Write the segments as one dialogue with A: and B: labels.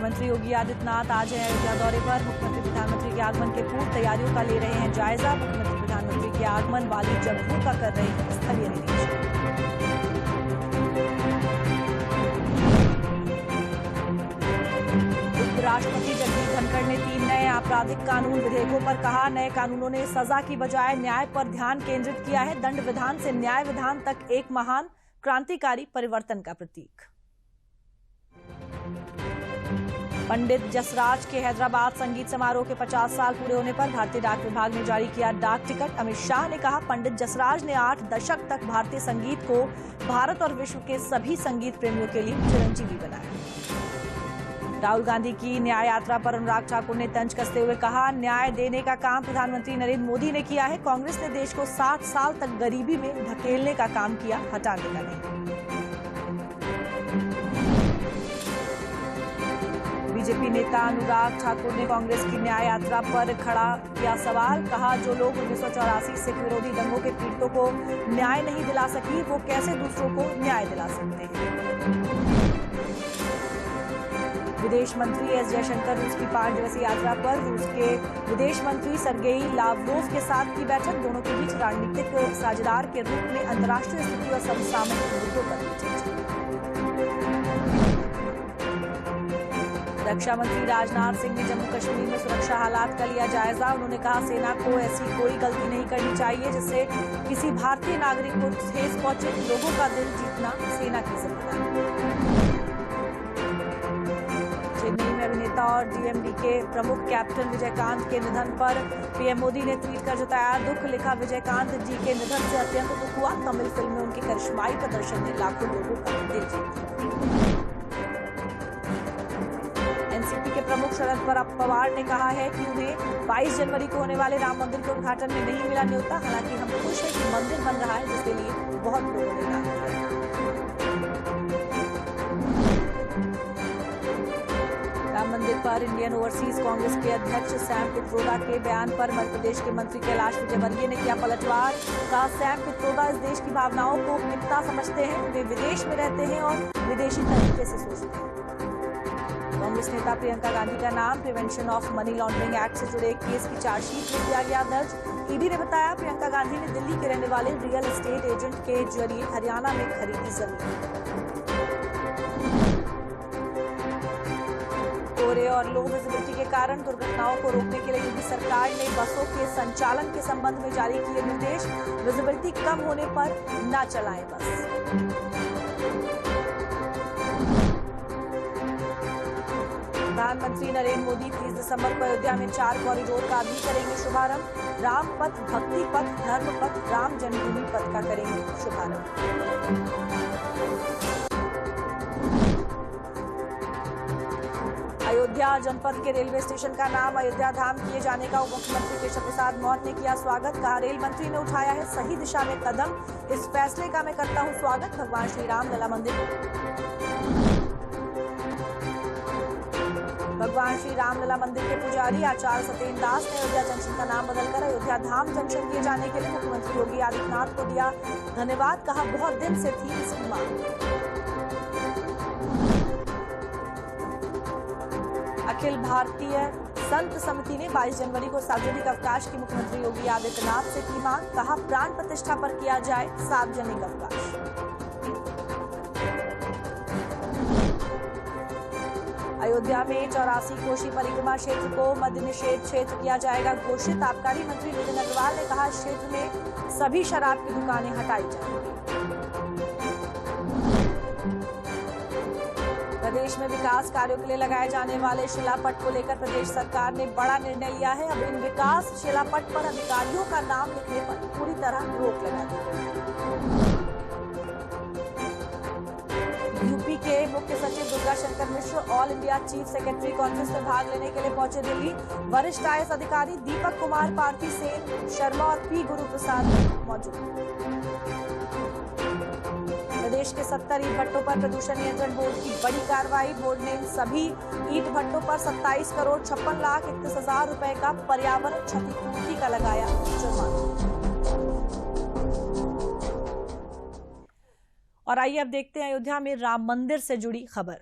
A: मुख्यमंत्री योगी आदित्यनाथ आज हैं अयोध्या दौरे पर। मुख्यमंत्री प्रधानमंत्री के आगमन के पूर्व तैयारियों का ले रहे हैं जायजा। मुख्यमंत्री प्रधानमंत्री के आगमन वाली जगहों का कर रहे हैं स्थलीय निरीक्षण। उपराष्ट्रपति जगदीप धनखड़ ने 3 नए आपराधिक कानून विधेयकों पर कहा, नए कानूनों ने सजा की बजाय न्याय पर ध्यान केंद्रित किया है। दंड विधान से न्याय विधान तक एक महान क्रांतिकारी परिवर्तन का प्रतीक। पंडित जसराज के हैदराबाद संगीत समारोह के 50 साल पूरे होने पर भारतीय डाक विभाग ने जारी किया डाक टिकट। अमित शाह ने कहा, पंडित जसराज ने 8 दशक तक भारतीय संगीत को भारत और विश्व के सभी संगीत प्रेमियों के लिए चिरंजीवी बनाया। राहुल गांधी की न्याय यात्रा पर अनुराग ठाकुर ने तंज कसते हुए कहा, न्याय देने का काम प्रधानमंत्री नरेंद्र मोदी ने किया है। कांग्रेस ने देश को 60 साल तक गरीबी में धकेलने का काम किया, हटाने का नहीं। बीजेपी नेता अनुराग ठाकुर ने कांग्रेस की न्याय यात्रा पर खड़ा किया सवाल। कहा, जो लोग 1984 सिख विरोधी दंगों के पीड़ितों को न्याय नहीं दिला सकी, वो कैसे दूसरों को न्याय दिला सकते हैं। विदेश मंत्री एस जयशंकर रूस की 5 दिवसीय यात्रा पर। रूस के विदेश मंत्री सर्गेई लावरोव के साथ की बैठक। दोनों के बीच रणनीतिक साझेदार के रूप में अंतर्राष्ट्रीय स्थिति और समसामयिक मुद्दों पर चर्चा। रक्षा मंत्री राजनाथ सिंह ने जम्मू कश्मीर में सुरक्षा हालात का लिया जायजा। उन्होंने कहा, सेना को ऐसी कोई गलती नहीं करनी चाहिए जिससे किसी भारतीय नागरिक को ठेस पहुंचे। लोगों का दिल जीतना सेना की जिम्मेदारी। चेन्नई में अभिनेता और डीएमडी के प्रमुख कैप्टन विजयकांत के निधन पर पीएम मोदी ने ट्वीट कर जताया दुख। लिखा, विजयकांत जी के निधन से अत्यंत दुख हुआ। तमिल फिल्म में उनके करिश्माई प्रदर्शन ने लाखों लोगों का दिल जीत लिया। एनसीपी के प्रमुख शरद पवार ने कहा है कि उन्हें 22 जनवरी को होने वाले राम मंदिर के उद्घाटन में नहीं मिला न्योता। हालांकि हम खुश हैं कि मंदिर बन रहा है, जिसके लिए बहुत लोगों ने काम किया। राम मंदिर पर इंडियन ओवरसीज कांग्रेस के अध्यक्ष सैम पित्रोदा के बयान पर मध्य प्रदेश के मंत्री कैलाश विजयवर्गीय ने किया पलटवार। कहा, सैम पित्रोदा इस देश की भावनाओं को कितना समझते हैं। वे विदेश में रहते हैं और विदेशी तरीके से सोचते हैं। कांग्रेस नेता प्रियंका गांधी का नाम prevention of money laundering act से जुड़े केस की चार्जशीट में किया गया दर्ज। ईडी ने बताया, प्रियंका गांधी ने दिल्ली के रहने वाले रियल एस्टेट एजेंट के जरिए हरियाणा में खरीदी जमीन। कोहरे और लो विजिबिलिटी के कारण दुर्घटनाओं को रोकने के लिए योगी सरकार ने बसों के संचालन के संबंध में जारी किए निर्देश। विजिबिलिटी कम होने पर न चलाएं बस। प्रधानमंत्री नरेंद्र मोदी 30 दिसंबर को अयोध्या में 4 कॉरिडोर का भी करेंगे शुभारंभ। राम पथ, भक्ति पथ, धर्म पथ, राम जन्मभूमि पथ का करेंगे शुभारंभ। अयोध्या जनपद के रेलवे स्टेशन का नाम अयोध्या धाम किए जाने का उप मुख्यमंत्री केशव प्रसाद मौर्य ने किया स्वागत। कहा, रेल मंत्री ने उठाया है सही दिशा में कदम। इस फैसले का मैं करता हूं स्वागत। भगवान श्री राम लला मंदिर के पुजारी आचार्य सत्येंद्र दास ने अयोध्या जंक्शन का नाम बदलकर अयोध्या धाम जंक्शन किए जाने के लिए मुख्यमंत्री योगी आदित्यनाथ को दिया धन्यवाद। कहा, बहुत दिन से थी इसकी मांग। अखिल भारतीय संत समिति ने 22 जनवरी को सार्वजनिक अवकाश की मुख्यमंत्री योगी आदित्यनाथ से की मांग। कहा, प्राण प्रतिष्ठा पर किया जाए सार्वजनिक अवकाश। अयोध्या में 84 कोशी परिक्रमा क्षेत्र को मद्य निषेध क्षेत्र किया जाएगा घोषित। आबकारी मंत्री नितिन अग्रवाल ने कहा, इस क्षेत्र में सभी शराब की दुकानें हटाई जाएंगी। प्रदेश में विकास कार्यों के लिए लगाए जाने वाले शिलापट को लेकर प्रदेश सरकार ने बड़ा निर्णय लिया है। अब इन विकास शिलापट पर अधिकारियों का नाम लिखने पर पूरी तरह रोक लगा दी गई है। यूपी के मुख्य सचिव Durga Shankar Mishra all India chief secretary conference में भाग लेने के लिए पहुंचे दिल्ली। वरिष्ठ आईएएस अधिकारी दीपक कुमार, पार्थी सेन शर्मा और पी गुरु प्रसाद मौजूद। प्रदेश के 70 ईंट भट्टों पर प्रदूषण नियंत्रण बोर्ड की बड़ी कार्रवाई। बोर्ड ने इन सभी ईंट भट्टों पर 27 करोड़ 56 लाख 31 हजार रुपए का पर्यावरण क्षतिपूर्ति का लगाया जुर्माना। और आइए अब देखते हैं अयोध्या में राम मंदिर से जुड़ी खबर।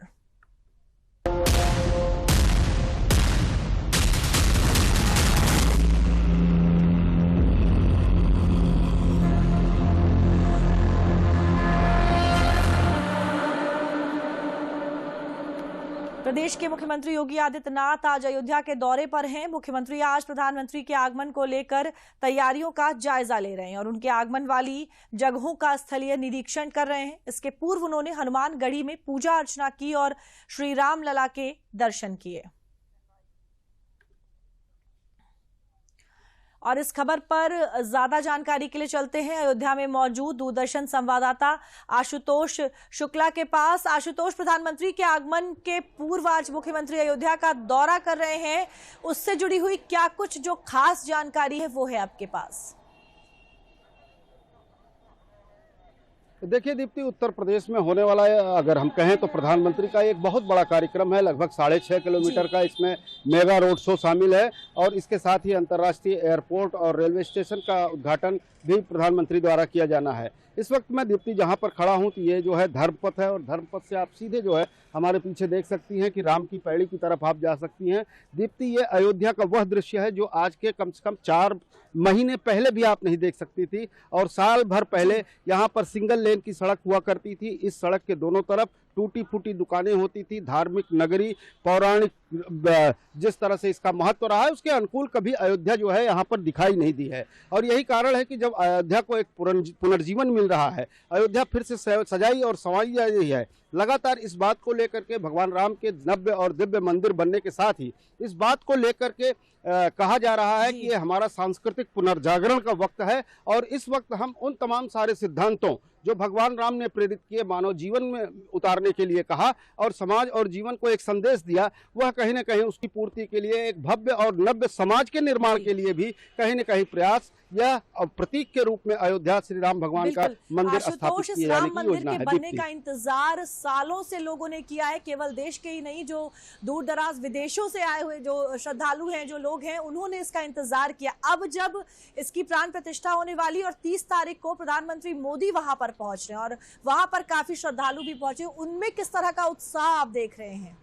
A: प्रदेश के मुख्यमंत्री योगी आदित्यनाथ आज अयोध्या के दौरे पर हैं। मुख्यमंत्री आज प्रधानमंत्री के आगमन को लेकर तैयारियों का जायजा ले रहे हैं और उनके आगमन वाली जगहों का स्थलीय निरीक्षण कर रहे हैं। इसके पूर्व उन्होंने हनुमानगढ़ी में पूजा अर्चना की और श्री राम लला के दर्शन किए। और इस खबर पर ज्यादा जानकारी के लिए चलते हैं अयोध्या में मौजूद दूरदर्शन संवाददाता आशुतोष शुक्ला के पास। आशुतोष, प्रधानमंत्री के आगमन के पूर्व आज मुख्यमंत्री अयोध्या का दौरा कर रहे हैं, उससे जुड़ी हुई क्या कुछ जो खास जानकारी है वो है आपके पास?
B: देखिए दीप्ति, उत्तर प्रदेश में होने वाला है, अगर हम कहें तो प्रधानमंत्री का एक बहुत बड़ा कार्यक्रम है। लगभग 6.5 किलोमीटर का इसमें मेगा रोड शो शामिल है और इसके साथ ही अंतर्राष्ट्रीय एयरपोर्ट और रेलवे स्टेशन का उद्घाटन भी प्रधानमंत्री द्वारा किया जाना है। इस वक्त मैं दीप्ति जहां पर खड़ा हूं तो ये जो है धर्मपथ है और धर्मपथ से आप सीधे जो है हमारे पीछे देख सकती हैं कि राम की पैड़ी की तरफ आप जा सकती हैं। दीप्ति, ये अयोध्या का वह दृश्य है जो आज के कम से कम 4 महीने पहले भी आप नहीं देख सकती थी और साल भर पहले यहाँ पर सिंगल लेन की सड़क हुआ करती थी। इस सड़क के दोनों तरफ टूटी फूटी दुकानें होती थी। धार्मिक नगरी, पौराणिक जिस तरह से इसका महत्व रहा है उसके अनुकूल कभी अयोध्या जो है यहाँ पर दिखाई नहीं दी है और यही कारण है कि जब अयोध्या को एक पुनर्जीवन मिल रहा है, अयोध्या फिर से सजाई और संवारी जा रही है। लगातार इस बात को लेकर के भगवान राम के नव्य और दिव्य मंदिर बनने के साथ ही इस बात को लेकर के कहा जा रहा है कि ये हमारा सांस्कृतिक पुनर्जागरण का वक्त है और इस वक्त हम उन तमाम सारे सिद्धांतों जो भगवान राम ने प्रेरित किए, मानव जीवन में उतारने के लिए कहा और समाज और जीवन को एक संदेश दिया, वह कहीं न कहीं उसकी पूर्ति के लिए एक भव्य और नव्य समाज के निर्माण के लिए भी कहीं न कहीं प्रयास या प्रतीक के रूप में अयोध्या श्री राम भगवान का मंदिर स्थापित किए जाने की योजना है।
A: बनने का इंतजार सालों से लोगों ने किया है, केवल देश के ही नहीं, जो दूर दराज विदेशों से आए हुए जो श्रद्धालु हैं, जो लोग हैं, उन्होंने इसका इंतजार किया। अब जब इसकी प्राण प्रतिष्ठा होने वाली और 30 तारीख को प्रधानमंत्री मोदी वहां पर पहुंच रहे हैं और वहां पर काफी श्रद्धालु भी पहुंचे, उनमें किस तरह का उत्साह आप देख रहे हैं?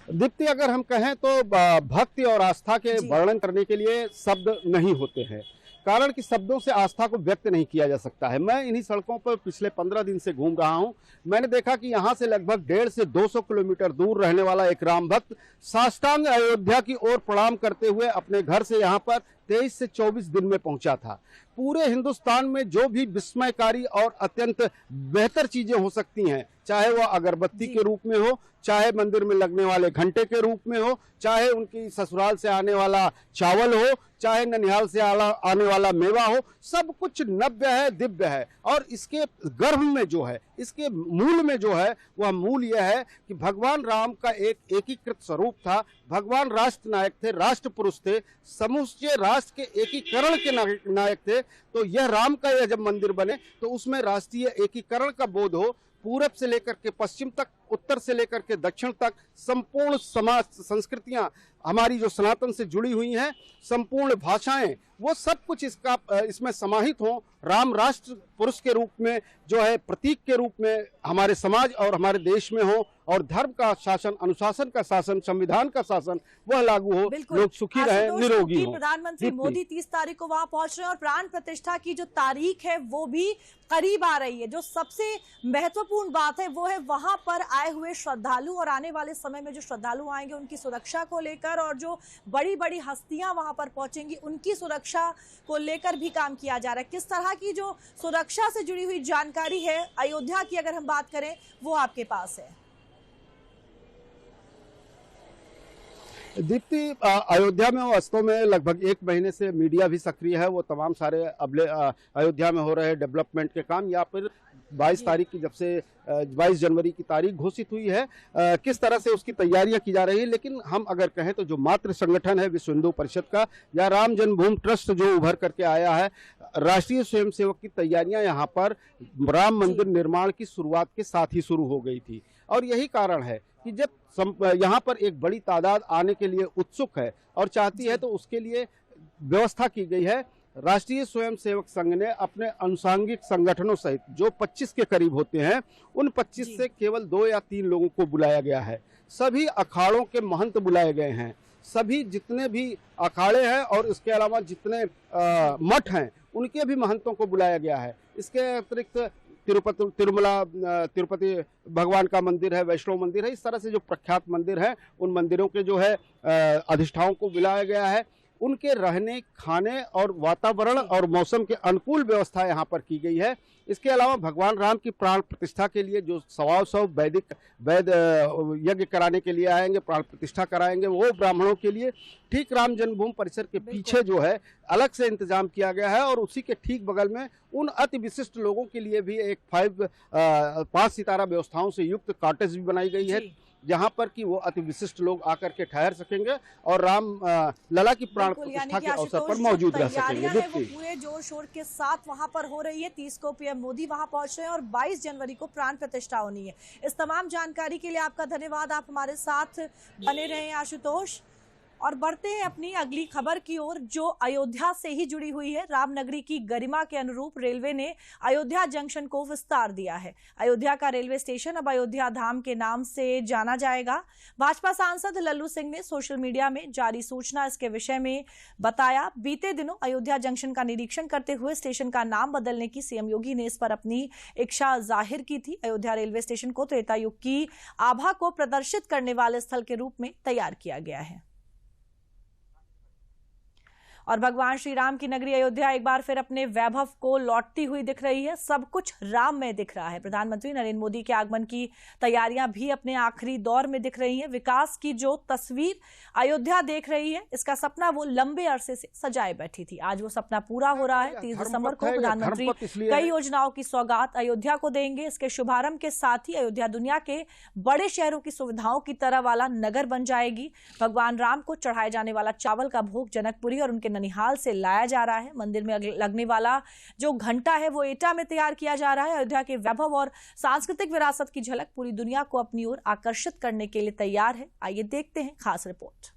B: दीप्ति, अगर हम कहें तो भक्ति और आस्था के वर्णन करने के लिए शब्द नहीं होते हैं, कारण कि शब्दों से आस्था को व्यक्त नहीं किया जा सकता है। मैं इन्हीं सड़कों पर पिछले 15 दिन से घूम रहा हूं। मैंने देखा कि यहां से लगभग 150 से 200 किलोमीटर दूर रहने वाला एक राम भक्त साष्टांग अयोध्या की ओर प्रणाम करते हुए अपने घर से यहां पर 23 से 24 दिन में पहुंचा था। पूरे हिंदुस्तान में जो भी विस्मयकारी और अत्यंत बेहतर चीजें हो सकती हैं, चाहे वह अगरबत्ती के रूप में हो, चाहे मंदिर में लगने वाले घंटे के रूप में हो, चाहे उनकी ससुराल से आने वाला चावल हो, चाहे ननिहाल से आने वाला मेवा हो, सब कुछ नव्य है, दिव्य है। और इसके गर्भ में जो है, इसके मूल में जो है, वह मूल यह है कि भगवान राम का एक एकीकृत स्वरूप था। भगवान राष्ट्र नायक थे, राष्ट्र पुरुष थे, समूचे राष्ट्र के एकीकरण के नायक थे। तो यह राम का यह जब मंदिर बने तो उसमें राष्ट्रीय एकीकरण का बोध हो। पूरब से लेकर के पश्चिम तक, उत्तर से लेकर के दक्षिण तक संपूर्ण समाज संस्कृतियां हमारी जो सनातन से जुड़ी हुई हैं, संपूर्ण भाषाएं, वो सब कुछ इसमें समाहित हो। राम राष्ट्र पुरुष के रूप में जो है, प्रतीक के रूप में हमारे समाज और हमारे देश में हो और धर्म का शासन, अनुशासन का शासन, संविधान का शासन वह लागू हो, लोग सुखी रहे, निरोगी हो।
A: प्रधानमंत्री मोदी 30 तारीख को वहां पहुंच रहे हैं और प्राण प्रतिष्ठा की जो तारीख है वो भी करीब आ रही है। जो सबसे महत्वपूर्ण बात है वो है वहां पर आए हुए श्रद्धालु और आने वाले समय में जो श्रद्धालु आएंगे उनकी सुरक्षा को लेकर, और जो बड़ी बड़ी हस्तियां वहां पर पहुंचेंगी उनकी सुरक्षा को लेकर भी काम किया जा रहा है। किस तरह की जो सुरक्षा से जुड़ी हुई जानकारी है अयोध्या की, अगर हम बात करें, वो आपके पास है?
B: दीप्ति, अयोध्या में वास्तव में लगभग 1 महीने से मीडिया भी सक्रिय है। वो तमाम सारे अयोध्या में हो रहे डेवलपमेंट के काम, या फिर 22 तारीख की, जब से 22 जनवरी की तारीख घोषित हुई है, किस तरह से उसकी तैयारियां की जा रही है। लेकिन हम अगर कहें तो जो मातृ संगठन है विश्व हिंदू परिषद का, या राम जन्मभूमि ट्रस्ट जो उभर करके आया है, राष्ट्रीय स्वयंसेवक की तैयारियां यहाँ पर राम मंदिर निर्माण की शुरुआत के साथ ही शुरू हो गई थी। और यही कारण है कि जब यहाँ पर एक बड़ी तादाद आने के लिए उत्सुक है और चाहती है, तो उसके लिए व्यवस्था की गई है। राष्ट्रीय स्वयंसेवक संघ ने अपने अनुषंगिक संगठनों सहित जो 25 के करीब होते हैं, उन 25 से केवल 2 या 3 लोगों को बुलाया गया है। सभी अखाड़ों के महंत बुलाए गए हैं, सभी जितने भी अखाड़े हैं और इसके अलावा जितने मठ हैं उनके भी महंतों को बुलाया गया है। इसके अतिरिक्त तिरुपति भगवान का मंदिर है, वैष्णो मंदिर है, इस तरह से जो प्रख्यात मंदिर है उन मंदिरों के जो है अधिष्ठाओं को बुलाया गया है। उनके रहने, खाने और वातावरण और मौसम के अनुकूल व्यवस्था यहाँ पर की गई है। इसके अलावा भगवान राम की प्राण प्रतिष्ठा के लिए जो सौ वैद यज्ञ कराने के लिए आएंगे, प्राण प्रतिष्ठा कराएंगे, वो ब्राह्मणों के लिए ठीक राम जन्मभूमि परिसर के पीछे जो है अलग से इंतजाम किया गया है। और उसी के ठीक बगल में उन अति विशिष्ट लोगों के लिए भी एक 5 सितारा व्यवस्थाओं से युक्त कॉटेज भी बनाई गई है, जहां पर कि वो अति विशिष्ट लोग आकर के ठहर सकेंगे और राम लला की प्राण प्रतिष्ठा के अवसर पर मौजूद रह सकेंगे।
A: वो पूरे जोर शोर के साथ वहां पर हो रही है। 30 को पीएम मोदी वहां पहुंच रहे हैं और 22 जनवरी को प्राण प्रतिष्ठा होनी है। इस तमाम जानकारी के लिए आपका धन्यवाद। आप हमारे साथ बने रहे आशुतोष। और बढ़ते हैं अपनी अगली खबर की ओर, जो अयोध्या से ही जुड़ी हुई है। रामनगरी की गरिमा के अनुरूप रेलवे ने अयोध्या जंक्शन को विस्तार दिया है। अयोध्या का रेलवे स्टेशन अब अयोध्या धाम के नाम से जाना जाएगा। भाजपा सांसद लल्लू सिंह ने सोशल मीडिया में जारी सूचना इसके विषय में बताया। बीते दिनों अयोध्या जंक्शन का निरीक्षण करते हुए स्टेशन का नाम बदलने की सीएम योगी ने इस पर अपनी इच्छा जाहिर की थी। अयोध्या रेलवे स्टेशन को त्रेता युग की आभा को प्रदर्शित करने वाले स्थल के रूप में तैयार किया गया है। और भगवान श्री राम की नगरी अयोध्या एक बार फिर अपने वैभव को लौटती हुई दिख रही है। सब कुछ राम में दिख रहा है। प्रधानमंत्री नरेंद्र मोदी के आगमन की तैयारियां भी अपने आखिरी दौर में दिख रही हैं। विकास की जो तस्वीर अयोध्या देख रही है, इसका सपना वो लंबे अरसे से सजाए बैठी थी। आज वो सपना पूरा हो रहा है। 30 दिसंबर को प्रधानमंत्री कई योजनाओं की सौगात अयोध्या को देंगे। इसके शुभारंभ के साथ ही अयोध्या दुनिया के बड़े शहरों की सुविधाओं की तरह वाला नगर बन जाएगी। भगवान राम को चढ़ाए जाने वाला चावल का भोग जनकपुरी और उनके ननिहाल से लाया जा रहा है। मंदिर में लगने वाला जो घंटा है वो एटा में तैयार किया जा रहा है। अयोध्या के वैभव और सांस्कृतिक विरासत की झलक पूरी दुनिया को अपनी ओर आकर्षित करने के लिए तैयार है। आइए देखते हैं खास रिपोर्ट।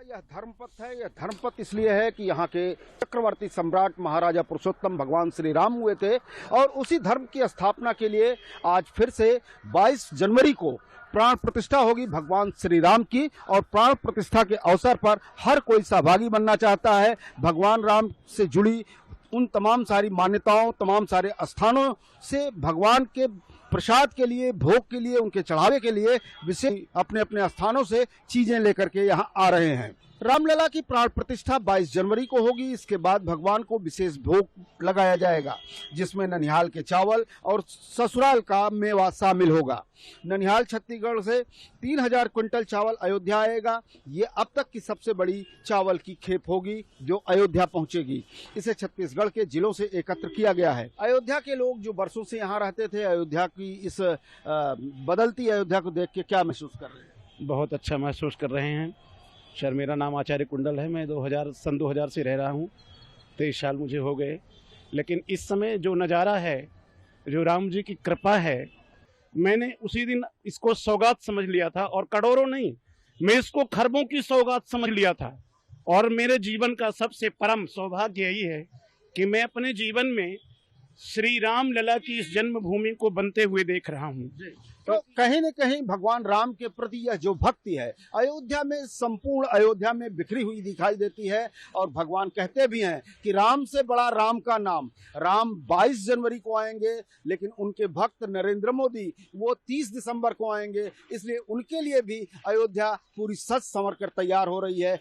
B: यह धर्मपथ है। यह धर्मपथ इसलिए है कि यहाँ के चक्रवर्ती सम्राट महाराजा पुरुषोत्तम भगवान श्री राम हुए थे और उसी धर्म की स्थापना के लिए आज फिर से 22 जनवरी को प्राण प्रतिष्ठा होगी भगवान श्री राम की। और प्राण प्रतिष्ठा के अवसर पर हर कोई सहभागी बनना चाहता है। भगवान राम से जुड़ी उन तमाम सारी मान्यताओं, तमाम सारे स्थानों से भगवान के प्रसाद के लिए, भोग के लिए, उनके चढ़ावे के लिए विशेष अपने अपने स्थानों से चीजें लेकर के यहाँ आ रहे हैं। रामलला की प्राण प्रतिष्ठा 22 जनवरी को होगी। इसके बाद भगवान को विशेष भोग लगाया जाएगा, जिसमें ननिहाल के चावल और ससुराल का मेवा शामिल होगा। ननिहाल छत्तीसगढ़ से 3000 क्विंटल चावल अयोध्या आएगा। ये अब तक की सबसे बड़ी चावल की खेप होगी जो अयोध्या पहुंचेगी। इसे छत्तीसगढ़ के जिलों से एकत्र किया गया है। अयोध्या के लोग जो बरसों से यहाँ रहते थे, अयोध्या की इस बदलती अयोध्या को देख के क्या महसूस कर रहे हैं?
C: बहुत अच्छा महसूस कर रहे हैं सर। मेरा नाम आचार्य कुंडल है। मैं 2000 से रह रहा हूँ। 23 साल मुझे हो गए। लेकिन इस समय जो नज़ारा है, जो राम जी की कृपा है, मैंने उसी दिन इसको सौगात समझ लिया था। और करोड़ों नहीं, मैं इसको खरबों की सौगात समझ लिया था। और मेरे जीवन का सबसे परम सौभाग्य यही है कि मैं अपने जीवन में श्री राम लला की इस जन्मभूमि को बनते हुए देख रहा हूँ।
B: तो कहीं न कहीं भगवान राम के प्रति यह जो भक्ति है अयोध्या में, संपूर्ण अयोध्या में बिखरी हुई दिखाई देती है। और भगवान कहते भी हैं कि राम से बड़ा राम का नाम। राम 22 जनवरी को आएंगे, लेकिन उनके भक्त नरेंद्र मोदी वो 30 दिसंबर को आएंगे। इसलिए उनके लिए भी अयोध्या पूरी सज संवर कर तैयार हो रही है।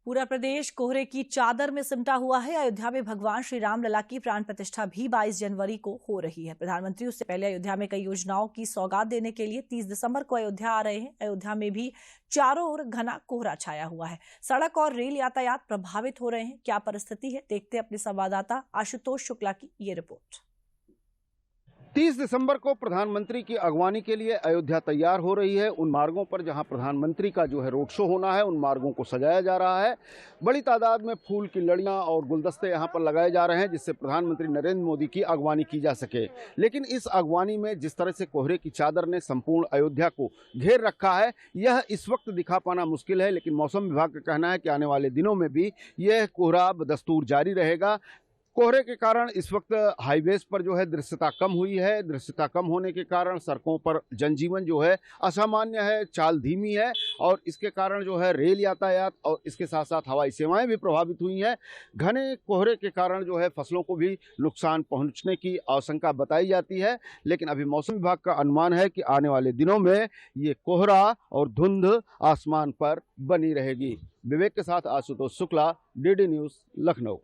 A: पूरा प्रदेश कोहरे की चादर में सिमटा हुआ है। अयोध्या में भगवान श्री राम लला की प्राण प्रतिष्ठा भी 22 जनवरी को हो रही है। प्रधानमंत्री उससे पहले अयोध्या में कई योजनाओं की सौगात देने के लिए 30 दिसंबर को अयोध्या आ रहे हैं। अयोध्या में भी चारों ओर घना कोहरा छाया हुआ है। सड़क और रेल यातायात प्रभावित हो रहे हैं। क्या परिस्थिति है, देखते अपने संवाददाता आशुतोष शुक्ला की ये रिपोर्ट।
B: 30 दिसंबर को प्रधानमंत्री की अगवानी के लिए अयोध्या तैयार हो रही है। उन मार्गों पर जहां प्रधानमंत्री का जो है रोड शो होना है, उन मार्गों को सजाया जा रहा है। बड़ी तादाद में फूल की लड़ियां और गुलदस्ते यहां पर लगाए जा रहे हैं, जिससे प्रधानमंत्री नरेंद्र मोदी की अगवानी की जा सके। लेकिन इस अगवानी में जिस तरह से कोहरे की चादर ने संपूर्ण अयोध्या को घेर रखा है, यह इस वक्त दिखा पाना मुश्किल है। लेकिन मौसम विभाग का कहना है कि आने वाले दिनों में भी यह कोहरा बदस्तूर जारी रहेगा। कोहरे के कारण इस वक्त हाईवेज पर जो है दृश्यता कम हुई है। दृश्यता कम होने के कारण सड़कों पर जनजीवन जो है असामान्य है, चाल धीमी है और इसके कारण जो है रेल यातायात और इसके साथ साथ हवाई सेवाएं भी प्रभावित हुई हैं। घने कोहरे के कारण जो है फसलों को भी नुकसान पहुंचने की आशंका बताई जाती है, लेकिन अभी मौसम विभाग का अनुमान है कि आने वाले दिनों में ये कोहरा और धुंध आसमान पर बनी रहेगी। विवेक के साथ आशुतोष शुक्ला, डीडी न्यूज, लखनऊ।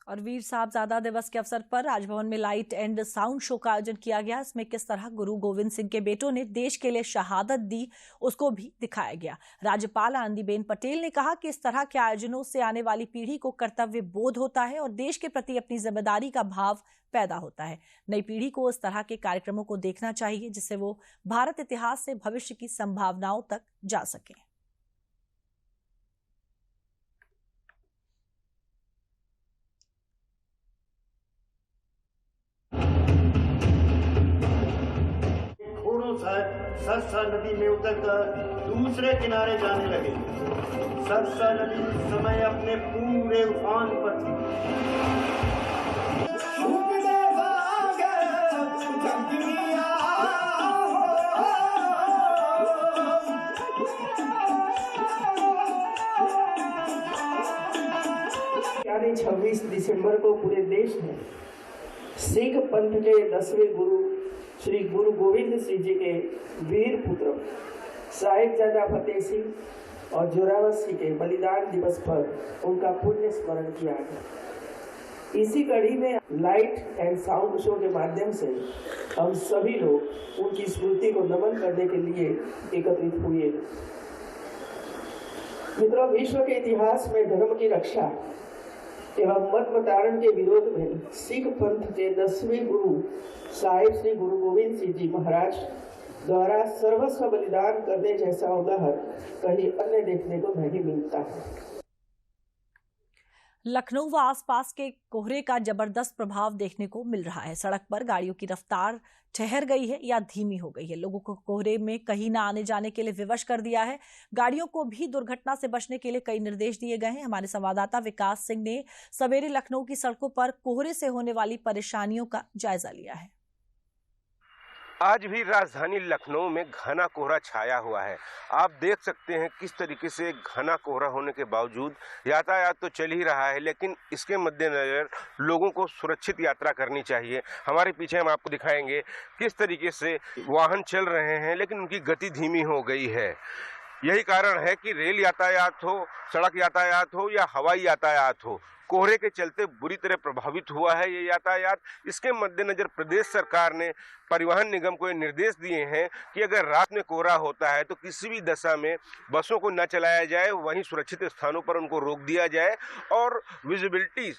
A: और वीर साहबजादा दिवस के अवसर पर राजभवन में लाइट एंड साउंड शो का आयोजन किया गया। इसमें किस तरह गुरु गोविंद सिंह के बेटों ने देश के लिए शहादत दी उसको भी दिखाया गया। राज्यपाल आनंदीबेन पटेल ने कहा कि इस तरह के आयोजनों से आने वाली पीढ़ी को कर्तव्य बोध होता है और देश के प्रति अपनी जिम्मेदारी का भाव पैदा होता है। नई पीढ़ी को इस तरह के कार्यक्रमों को देखना चाहिए जिससे वो भारत इतिहास से भविष्य की संभावनाओं तक जा सके।
D: सरसा नदी में उतरकर दूसरे किनारे जाने लगे। सरसा नदी उस समय अपने पूरे उफान पर थी।
E: यानी 26 दिसंबर को पूरे देश में सिख पंथ के 10वें गुरु श्री गुरु गोविंद सिंह जी के वीर पुत्र साहिबजादा फतेह सिंह और जोरावर सिंह के बलिदान दिवस पर उनका पुण्य स्मरण किया गया। इसी कड़ी में लाइट एंड साउंड शो के माध्यम से हम सभी लोग उनकी स्मृति को नमन करने के लिए एकत्रित हुए। मित्रों, विश्व के इतिहास में धर्म की रक्षा एवं मत प्रताड़न के विरोध में सिख पंथ के 10वें गुरु साहिब श्री गुरु गोविंद सिंह जी महाराज द्वारा सर्वस्व बलिदान करने जैसा उदाहरण कहीं अन्य देखने को नहीं मिलता है।
A: लखनऊ व आसपास के कोहरे का जबरदस्त प्रभाव देखने को मिल रहा है। सड़क पर गाड़ियों की रफ्तार ठहर गई है या धीमी हो गई है। लोगों को कोहरे में कहीं ना आने जाने के लिए विवश कर दिया है। गाड़ियों को भी दुर्घटना से बचने के लिए कई निर्देश दिए गए हैं। हमारे संवाददाता विकास सिंह ने सवेरे लखनऊ की सड़कों पर कोहरे से होने वाली परेशानियों का जायजा लिया है।
F: आज भी राजधानी लखनऊ में घना कोहरा छाया हुआ है। आप देख सकते हैं किस तरीके से घना कोहरा होने के बावजूद यातायात तो चल ही रहा है, लेकिन इसके मद्देनजर लोगों को सुरक्षित यात्रा करनी चाहिए। हमारे पीछे हम आपको दिखाएंगे किस तरीके से वाहन चल रहे हैं, लेकिन उनकी गति धीमी हो गई है। यही कारण है कि रेल यातायात हो, सड़क यातायात हो या हवाई यातायात हो, कोहरे के चलते बुरी तरह प्रभावित हुआ है ये यातायात। इसके मद्देनजर प्रदेश सरकार ने परिवहन निगम को ये निर्देश दिए हैं कि अगर रात में कोहरा होता है तो किसी भी दशा में बसों को न चलाया जाए, वहीं सुरक्षित स्थानों पर उनको रोक दिया जाए और विजिबिलिटी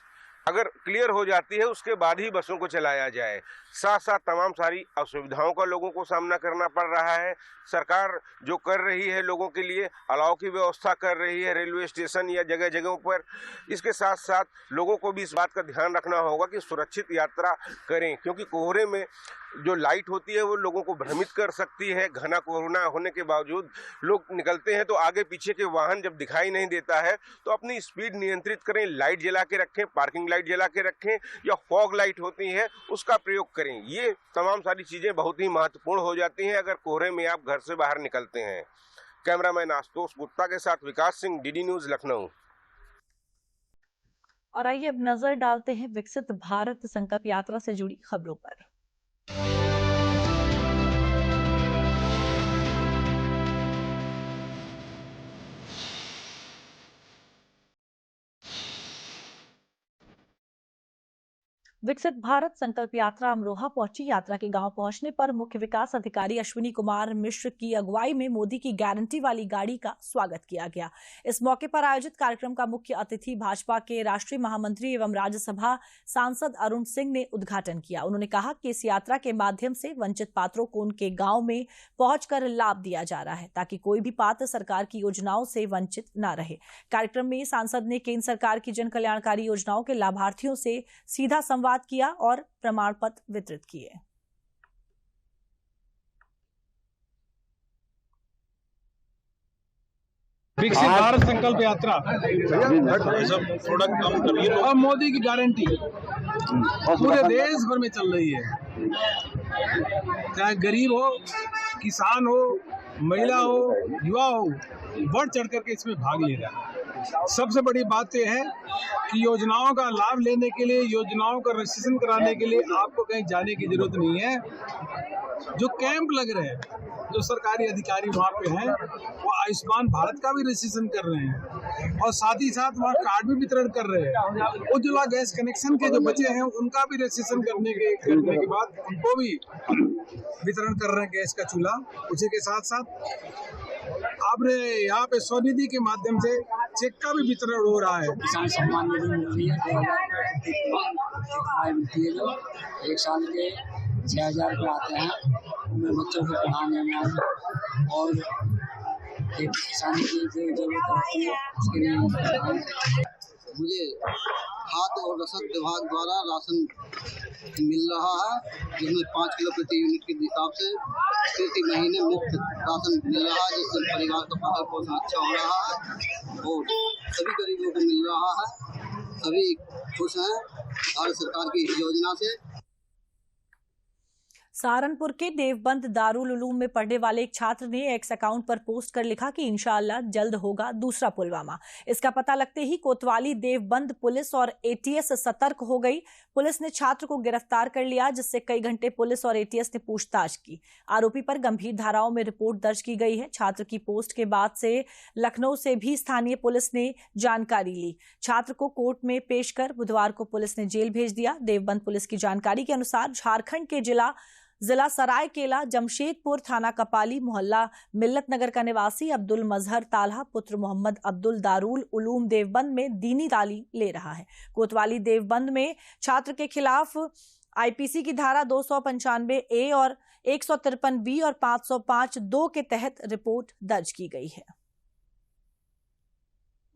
F: अगर क्लियर हो जाती है उसके बाद ही बसों को चलाया जाए। साथ साथ तमाम सारी असुविधाओं का लोगों को सामना करना पड़ रहा है। सरकार जो कर रही है लोगों के लिए अलाव की व्यवस्था कर रही है रेलवे स्टेशन या जगह जगहों पर। इसके साथ साथ लोगों को भी इस बात का ध्यान रखना होगा कि सुरक्षित यात्रा करें, क्योंकि कोहरे में जो लाइट होती है वो लोगों को भ्रमित कर सकती है। घना कोहरा होने के बावजूद लोग निकलते हैं तो आगे पीछे के वाहन जब दिखाई नहीं देता है तो अपनी स्पीड नियंत्रित करें, लाइट जला के रखें, पार्किंग लाइट जला के रखें या फॉग लाइट होती है उसका प्रयोग करें। ये तमाम सारी चीज़ें बहुत ही महत्वपूर्ण हो जाती हैं अगर कोहरे में आप घर से बाहर निकलते हैं। कैमरामैन आशुतोष गुप्ता के साथ विकास सिंह, डीडी न्यूज, लखनऊ।
A: और आइए अब नजर डालते हैं विकसित भारत संकल्प यात्रा से जुड़ी खबरों पर। विकसित भारत संकल्प यात्रा अमरोहा पहुंची। यात्रा के गांव पहुंचने पर मुख्य विकास अधिकारी अश्विनी कुमार मिश्र की अगुवाई में मोदी की गारंटी वाली गाड़ी का स्वागत किया गया। इस मौके पर आयोजित कार्यक्रम का मुख्य अतिथि भाजपा के राष्ट्रीय महामंत्री एवं राज्यसभा सांसद अरुण सिंह ने उद्घाटन किया। उन्होंने कहा कि इस यात्रा के माध्यम से वंचित पात्रों को उनके गाँव में पहुंचकर लाभ दिया जा रहा है ताकि कोई भी पात्र सरकार की योजनाओं से वंचित न रहे। कार्यक्रम में सांसद ने केंद्र सरकार की जन कल्याणकारी योजनाओं के लाभार्थियों से सीधा संवाद किया और प्रमाण पत्र वितरित किए।
G: विकसित भारत संकल्प यात्रा सब प्रोडक्ट कम करिए और मोदी की गारंटी पूरे देश भर में चल रही है। चाहे गरीब हो, किसान हो, महिला हो, युवा हो, बढ़ चढ़ करके इसमें भाग ले रहा है। सबसे बड़ी बात यह है कि योजनाओं का लाभ लेने के लिए, योजनाओं का रजिस्ट्रेशन कराने के लिए आपको कहीं जाने की जरूरत नहीं है। जो कैंप लग रहे हैं, जो सरकारी अधिकारी वहाँ पे हैं, वो आयुष्मान भारत का भी रजिस्ट्रेशन कर रहे हैं और साथ ही साथ वहाँ कार्ड भी वितरण कर रहे हैं। उज्ज्वला गैस कनेक्शन के जो बचे हैं उनका भी रजिस्ट्रेशन करने के बाद उनको भी वितरण कर रहे हैं गैस का चूल्हा। उसी के साथ साथ आपने यहाँ पे स्वनिधि के माध्यम से चेक का भी वितरण हो रहा है।
H: किसान सम्मान निधि मिल रही है, 2000 मिलती है, जो 1 साल के 6000 रुपये आते हैं उनमें बच्चों को पढ़ाने में, और एक किसान की जो जरूरत होती है उसके लिए। मुझे खाद्य और रसद विभाग द्वारा राशन मिल रहा है, जिसमें 5 किलो प्रति यूनिट के हिसाब से प्रति महीने मुफ्त राशन मिल रहा है, जिससे परिवार का पालन पोषण अच्छा हो रहा है और सभी गरीबों को मिल रहा है। सभी खुश हैं भारत सरकार की इस योजना से।
A: सहारनपुर के देवबंद दारुल उलूम में पढ़ने वाले एक छात्र ने एक्स अकाउंट पर पोस्ट कर लिखा कि इंशाअल्लाह जल्द होगा दूसरा पुलवामा। इसका पता लगते ही कोतवाली देवबंद पुलिस और एटीएस सतर्क हो गई। पुलिस ने छात्र को गिरफ्तार कर लिया, जिससे कई घंटे पुलिस और एटीएस ने पूछताछ की। आरोपी पर गंभीर धाराओं में रिपोर्ट दर्ज की गई है। छात्र की पोस्ट के बाद से लखनऊ से भी स्थानीय पुलिस ने जानकारी ली। छात्र को कोर्ट में पेश कर बुधवार को पुलिस ने जेल भेज दिया। देवबंद पुलिस की जानकारी के अनुसार झारखंड के जिला सरायकेला जमशेदपुर थाना कपाली मोहल्ला मिल्लत नगर का निवासी अब्दुल मजहर ताल्हा पुत्र मोहम्मद अब्दुल दारुल उलूम देवबंद में दीनी तालीम ले रहा है। कोतवाली देवबंद में छात्र के खिलाफ आईपीसी की धारा 295A और 153B और 505(2) के तहत रिपोर्ट दर्ज की गई है।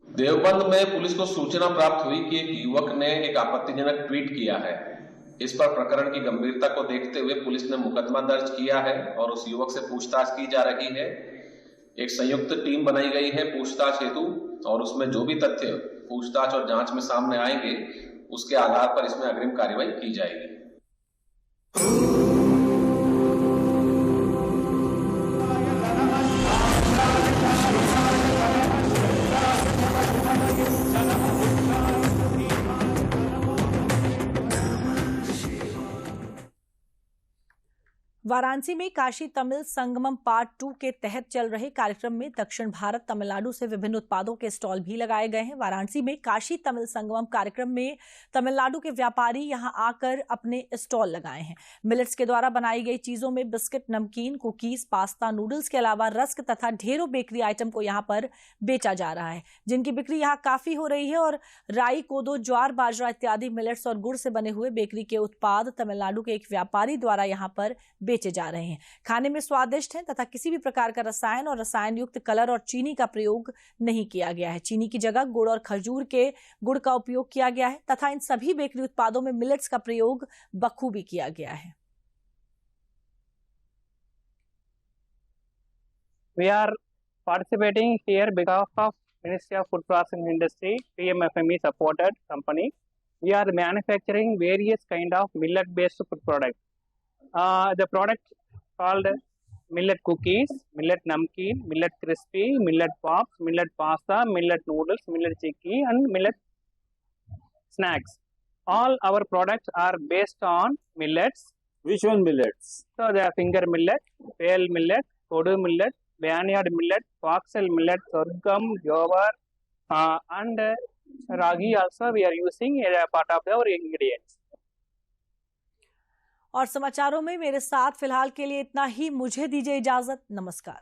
I: देवबंद में पुलिस को सूचना प्राप्त हुई कि एक युवक ने एक आपत्तिजनक ट्वीट किया है। इस पर प्रकरण की गंभीरता को देखते हुए पुलिस ने मुकदमा दर्ज किया है और उस युवक से पूछताछ की जा रही है। एक संयुक्त टीम बनाई गई है पूछताछ हेतु, और उसमें जो भी तथ्य पूछताछ और जांच में सामने आएंगे उसके आधार पर इसमें अग्रिम कार्रवाई की जाएगी।
A: वाराणसी में काशी तमिल संगमम पार्ट 2 के तहत चल रहे कार्यक्रम में दक्षिण भारत तमिलनाडु से विभिन्न उत्पादों के स्टॉल भी लगाए गए हैं। वाराणसी में काशी तमिल संगमम कार्यक्रम में तमिलनाडु के व्यापारी यहां आकर अपने स्टॉल लगाए हैं। मिलेट्स के द्वारा बनाई गई चीजों में बिस्किट, नमकीन, कुकीज, पास्ता, नूडल्स के अलावा रस्क तथा ढेरों बेकरी आइटम को यहां पर बेचा जा रहा है, जिनकी बिक्री यहां काफी हो रही है। और राई, कोदो, ज्वार, बाजरा इत्यादि मिलेट्स और गुड़ से बने हुए बेकरी के उत्पाद तमिलनाडु के एक व्यापारी द्वारा यहां पर बेचे जा रहे हैं। खाने में स्वादिष्ट हैं तथा किसी भी प्रकार का रसायन और रसायन युक्त कलर और चीनी का प्रयोग नहीं किया गया है। चीनी की जगह गुड़ और खजूर के गुड़ का उपयोग किया गया है तथा इन सभी बेकरी उत्पादों में मिलेट्स का प्रयोग बखूबी किया गया है।
J: We are participating here because of Ministry of Food Processing Industry, PMFME supported company. We are manufacturing various kind of millet based food products. The product called millet cookies, millet namkeen, millet crispy, millet pops, millet pasta, millet noodles, millet chicky and millet snacks. All our products are based on millets.
K: Which one millets?
J: So they are finger millet, pale millet, kodu millet, barnyard millet, foxtail millet, sorghum, jowar and ragi also we are using as a part of our ingredients.
A: और समाचारों में मेरे साथ फिलहाल के लिए इतना ही। मुझे दीजिए इजाजत। नमस्कार।